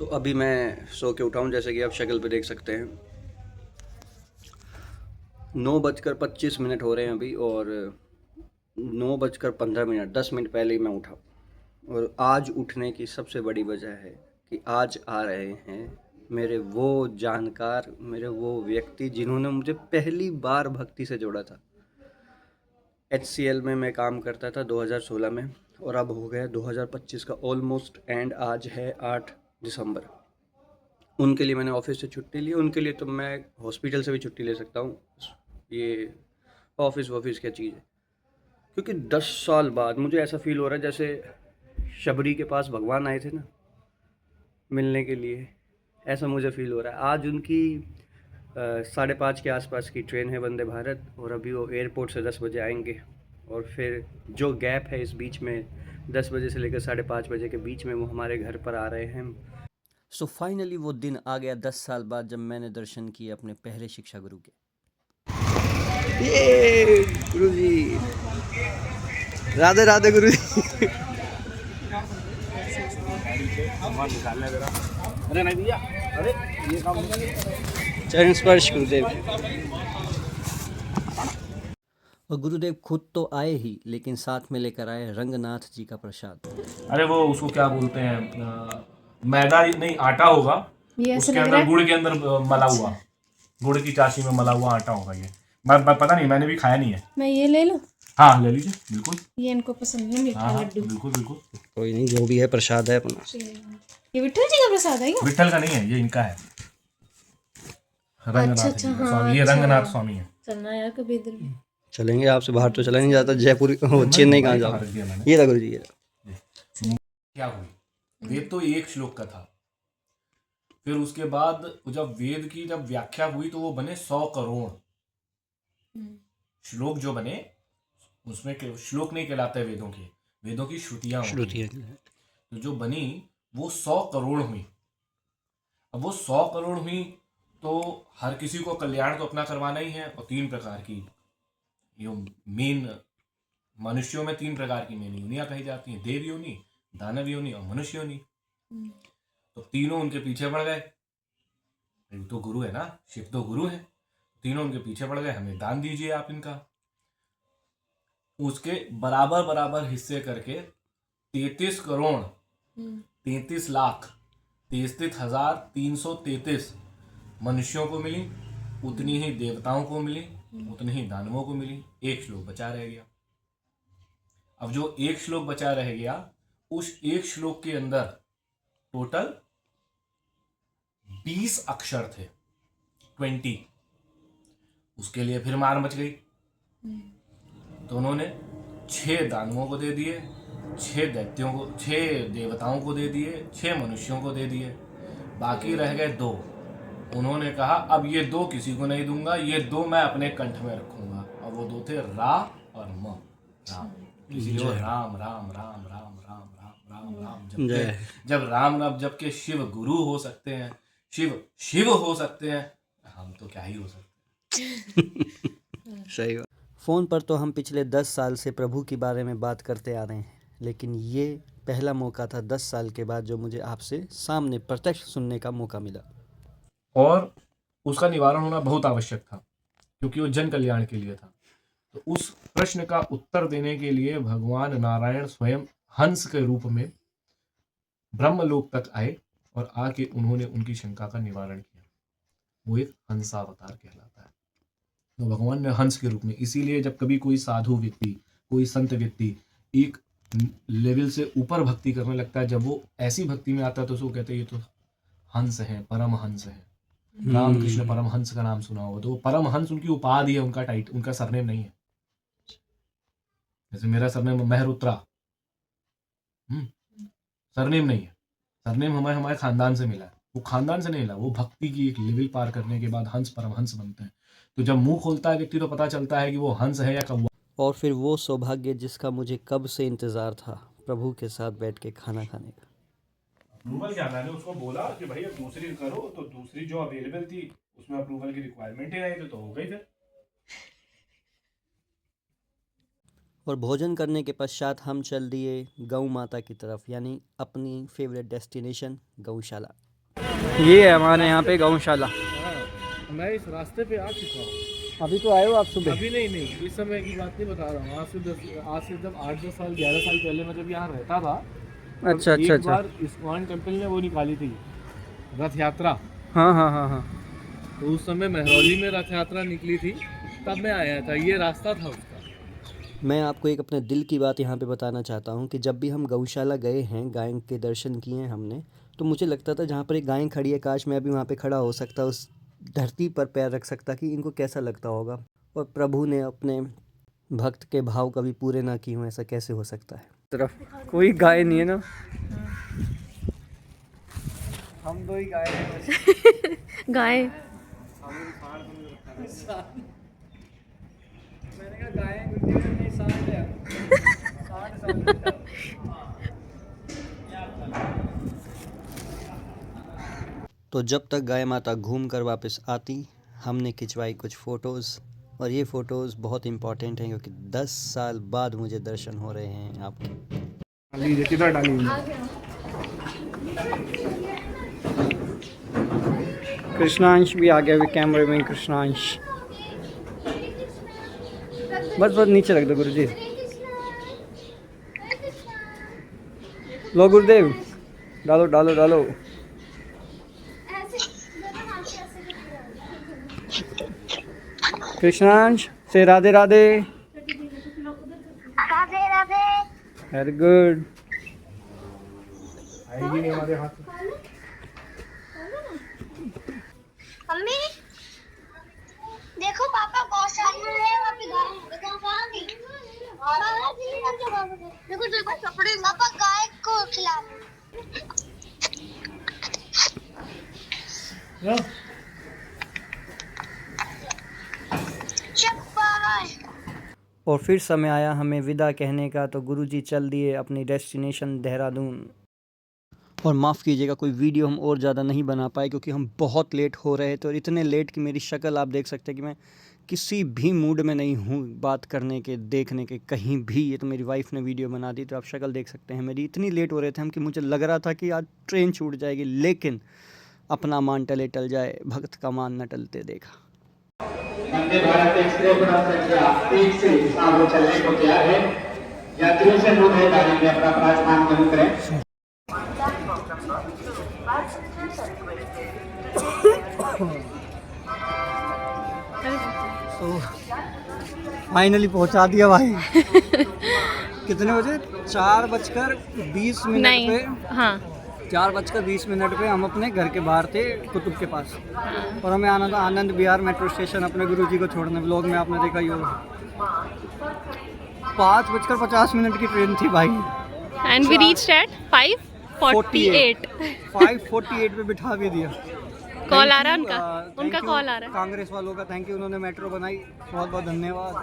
तो अभी मैं सो के उठा हूँ, जैसे कि आप शक्ल पे देख सकते हैं। 9:25 हो रहे हैं अभी, और 9:15, 10 मिनट पहले ही मैं उठा। और आज उठने की सबसे बड़ी वजह है कि आज आ रहे हैं मेरे वो जानकार, मेरे वो व्यक्ति जिन्होंने मुझे पहली बार भक्ति से जोड़ा था। HCL में मैं काम करता था 2016 में, और अब हो गया 2025 का ऑलमोस्ट एंड। आज है 8 दिसंबर। उनके लिए मैंने ऑफिस से छुट्टी ली। उनके लिए तो मैं हॉस्पिटल से भी छुट्टी ले सकता हूँ। ये ऑफिस वॉफिस क्या चीज़ है, क्योंकि 10 साल बाद मुझे ऐसा फील हो रहा है जैसे शबरी के पास भगवान आए थे ना मिलने के लिए। ऐसा मुझे फील हो रहा है। आज उनकी 5:30 के आसपास की ट्रेन है, वंदे भारत, और अभी वो एयरपोर्ट से 10 बजे आएंगे। और फिर जो गैप है इस बीच में, 10 बजे से लेकर 5:30 बजे के बीच में, वो हमारे घर पर आ रहे हैं। सो फाइनली वो दिन आ गया 10 साल बाद, जब मैंने दर्शन किए अपने पहले शिक्षा गुरु के। ये गुरु जी, राधे राधे गुरु जी। अरे नहीं भैया, अरे ये काम चरण स्पर्श गुरुदेव। और गुरुदेव खुद तो आए ही, लेकिन साथ में लेकर आए रंगनाथ जी का प्रसाद। अरे वो उसको क्या बोलते हैं, मैदा नहीं आटा होगा, ये ऐसे उसके लग अंदर रहा है। गुड़ के अंदर मला हुआ, गुड़ की चाशी में मला हुआ आटा होगा ये। मैं पता नहीं, मैंने भी खाया नहीं है। मैं ये ले लूं? हाँ ले लीजिए, बिल्कुल। ये इनको पसंद है, मीठा हाँ हाँ लड्डू। बिल्कुल बिल्कुल। कोई नहीं, जो भी है प्रसाद है अपना। ये विठल जी का प्रसाद है क्या? विठल का नहीं है, ये इनका है। रंगनाथ अच्छा, जी का हाँ, स्वामी, ये अच्छा। रंगनाथ स्वामी है। चलना यार कभी इधर भी। चलेंगे, आपसे बाहर तो चला नहीं जाता। जयपुर चेन्नई कहाँ जाओ। रख दिया मैंने। ये था गुरु जी, ये था। क्या हुई, वेद तो एक श्लोक का था। फिर उसके बाद जब वेद की जब व्याख्या हुई तो वो बने 100 करोड़ श्लोक जो बने। उसमें श्लोक नहीं कहलाते वेदों के, वेदों की श्रुतियां होती श्रुति हैं। है। तो जो बनी वो 100 करोड़ हुई। अब वो 100 करोड़ हुई तो हर किसी को कल्याण तो अपना करवाना ही है। और 3 प्रकार की यो मेन मनुष्यों में 3 प्रकार की मेन योनियां कही जाती हैं, देव योनि, दानव योनि और मनुष्य योनि। तो तीनों उनके पीछे पड़ गए। तो गुरु है ना, शिव तो गुरु है। तीनों उनके पीछे पड़ गए, हमें दान दीजिए आप इनका। उसके बराबर बराबर हिस्से करके 33 करोड़ 33 लाख 33,333 मनुष्यों को मिली, उतनी ही देवताओं को मिली, उतनी ही दानवों को मिली। एक श्लोक बचा रह गया। अब जो एक श्लोक बचा रह गया, उस एक श्लोक के अंदर टोटल 20 अक्षर थे, 20। उसके लिए फिर मार मच गई। तो उन्होंने 6 दानवों को दे दिए, 6 दैत्यों को, 6 देवताओं को दे दिए, 6 मनुष्यों को दे दिए, बाकी रह गए 2। उन्होंने कहा अब ये 2 किसी को नहीं दूंगा, ये 2 मैं अपने कंठ में रखूंगा। और वो 2 थे रा और म। राम, इसीलिए वो राम राम राम राम राम राम राम राम जपते। जब राम राम जप के शिव गुरु हो सकते हैं, शिव शिव हो सकते हैं, हम तो क्या ही हो सकते हैं। सही बात। फ़ोन पर तो हम पिछले 10 साल से प्रभु के बारे में बात करते आ रहे हैं, लेकिन ये पहला मौका था 10 साल के बाद जो मुझे आपसे सामने प्रत्यक्ष सुनने का मौका मिला। और उसका निवारण होना बहुत आवश्यक था, क्योंकि वो जन कल्याण के लिए था। तो उस प्रश्न का उत्तर देने के लिए भगवान नारायण स्वयं हंस के रूप में ब्रह्मलोक तक आए, और आके उन्होंने उनकी शंका का निवारण किया। वो एक हंसावतार कहलाता है। तो भगवान ने हंस के रूप में, इसीलिए जब कभी कोई साधु व्यक्ति, कोई संत व्यक्ति एक लेवल से ऊपर भक्ति करने लगता है, जब वो ऐसी भक्ति में आता है तो उसको कहते हैं ये तो हंस है, परम हंस है। रामकृष्ण परमहंस का नाम सुना होगा, तो परमहंस उनकी उपाधि है, उनका टाइटल, उनका सरनेम नहीं है। जैसे मेरा सरनेम मेहरुत्रा, सरनेम नहीं है। सरनेम हमारे खानदान से मिला है। वो खानदान से नहीं मिला, वो भक्ति की एक लेवल पार करने के बाद हंस परमहंस बनते हैं। तो जब मुंह खोलता है व्यक्ति तो पता चलता है कि वो हंस है या कौवा। और फिर वो सौभाग्य जिसका मुझे कब से इंतज़ार था, प्रभु के साथ बैठ के खाना खाने का। अप्रूवल क्या, मैंने उसको बोला कि भैया दूसरी करो, तो दूसरी जो अवेलेबल थी उसमें अप्रूवल की रिक्वायरमेंट ही नहीं थी, तो हो गई फिर। और भोजन करने के पश्चात हम चल दिए गौ माता की तरफ, यानी अपनी फेवरेट डेस्टिनेशन गौशाला। ये है हमारे यहाँ पे गौशाला। मैं इस रास्ते पे आ चुका हूँ। अभी तो आए हो आप सुबह? अभी नहीं, इस समय की बात नहीं बता रहा हूँ। आज से जब 8-10 साल 11 साल पहले मैं जब यहाँ रहता था, अच्छा तब अच्छा एक अच्छा। बार इस्कॉन टेम्पल ने वो निकाली थी रथ यात्रा। हाँ हाँ हाँ हाँ। तो उस समय महरौली में रथ यात्रा निकली थी, तब मैं आया था। ये रास्ता था उसका। मैं आपको एक अपने दिल की बात यहाँ पे बताना चाहता हूँ कि जब भी हम गौशाला गए हैं, गाय के दर्शन किए हैं हमने, तो मुझे लगता था जहाँ पर एक गाय खड़ी है, काश मैं भी वहाँ पे खड़ा हो सकता, उस धरती पर पैर रख सकता कि इनको कैसा लगता होगा। और प्रभु ने अपने भक्त के भाव कभी पूरे ना किए हों, ऐसा कैसे हो सकता है। तरफ कोई गाय नहीं है ना, हम दो ही गाय हैं। गाय मैंने कहा गाय नहीं, सांड है। तो जब तक गाय माता घूम कर वापस आती, हमने खिंचवाई कुछ फ़ोटोज़। और ये फ़ोटोज़ बहुत इम्पॉर्टेंट हैं क्योंकि 10 साल बाद मुझे दर्शन हो रहे हैं आपके। लीजिए, किधर डाली? कृष्णांश भी आ गया अभी कैमरे में। कृष्णांश बस नीचे रख दो गुरुजी। लो गुरुदेव, डालो डालो डालो। कृष्णांश से राधे राधे। राधे राधे। Very good. आएगी नहीं हमारे हाथ में। मम्मी देखो पापा गौशाला है, वहाँ पे गाय है। देखो कहाँ गई? देखो देखो कपड़े। पापा गाय को खिला लो। और फिर समय आया हमें विदा कहने का, तो गुरुजी चल दिए अपनी डेस्टिनेशन देहरादून। और माफ़ कीजिएगा कोई वीडियो हम और ज़्यादा नहीं बना पाए क्योंकि हम बहुत लेट हो रहे थे, और इतने लेट कि मेरी शक्ल आप देख सकते हैं कि मैं किसी भी मूड में नहीं हूँ बात करने के, देखने के, कहीं भी। ये तो मेरी वाइफ ने वीडियो बना दी, तो आप शक्ल देख सकते हैं मेरी। इतनी लेट हो रहे थे हम कि मुझे लग रहा था कि आज ट्रेन छूट जाएगी, लेकिन अपना मान टले टल जाए, भक्त का मान न टलते देखा। वंदे भारत एक्सप्रेस बड़ा संख्या 1 से आगे चलने को तैयार है। यात्रियों से अनुरोध है गाड़ी में अपना अपना स्थान ग्रहण करें। फाइनली पहुंचा दिया भाई। कितने बजे? 4:20 नहीं, पे। हाँ 4:20 पे हम अपने घर के बाहर थे, कुतुब के पास। और हमें आना था आनंद विहार मेट्रो स्टेशन अपने गुरुजी को छोड़ने। व्लॉग में आपने देखा ही होगा। 5:50 की ट्रेन थी भाई। And we reached eight 5:48। 5:48 पे बिठा भी दिया। कॉल आ रहा है Thank you, उनका, thank उनका you कॉल आ रहा है। कांग्रेस वालों का थैंक यू, उन्होंने मेट्रो बनाई, बहुत बहुत धन्यवाद।